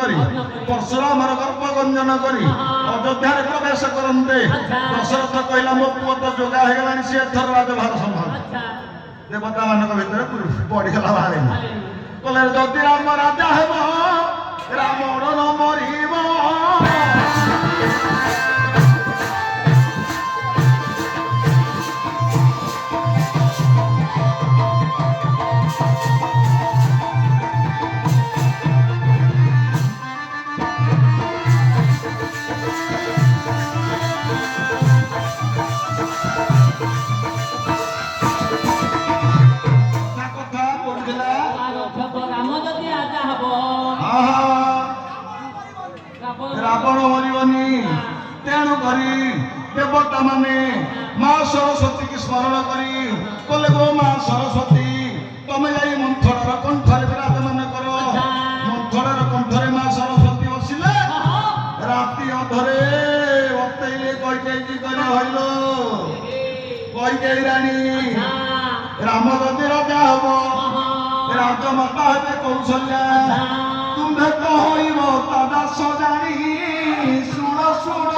କରି ପରଶୁରାମର ଗର୍ଭ ଗଞ୍ଜନ କରି ଅଯୋଧ୍ୟାରେ ପ୍ରବେଶ କରନ୍ତେ ଦଶରଥ କହିଲା ମୋ ପୁଅ ତ ଯୋଗା ହେଇଗଲାଣି ସିଏ ଏଥର ରାଜଭାର ସମ୍ଭାଳ ଦେବତା ମାନଙ୍କ ଭିତରେ ପଡିଗଲା ବାହାରିନି କହିଲେ ଯଦି ରାମ ରାଜା ହେବ ରାବଣ ନ ମରିବ ରାବଣ ମରିବନି ତେଣୁ କରି ଦେବତା ମାନେ ମା ସରସ୍ୱତୀ କି ସ୍ମରଣ କରି କହିଲେ ଗୋ ମା ସରସ୍ୱତୀ ତମେ ଯାଇ ମନ୍ଥରର କଣ୍ଠରେ ବିରାଜମାନ କର ମନ୍ଥରର କଣ୍ଠରେ ମା ସରସ୍ୱତୀ ବସିଲେ ରାତି ଅଧରେ ବତେଇଲେ କୈକେୟୀ କହିଲେ ହଇଲ କୈକେୟୀ ରାଣୀ ରାମ ଯଦି ରାଜା ହବ ରାଜମାତା ହେବେ କୌଶଲ୍ୟା ତୁମ୍ଭେ କହିବ ତା ଦାସ ଜାଣି ଶୁଣ ଶୁଣ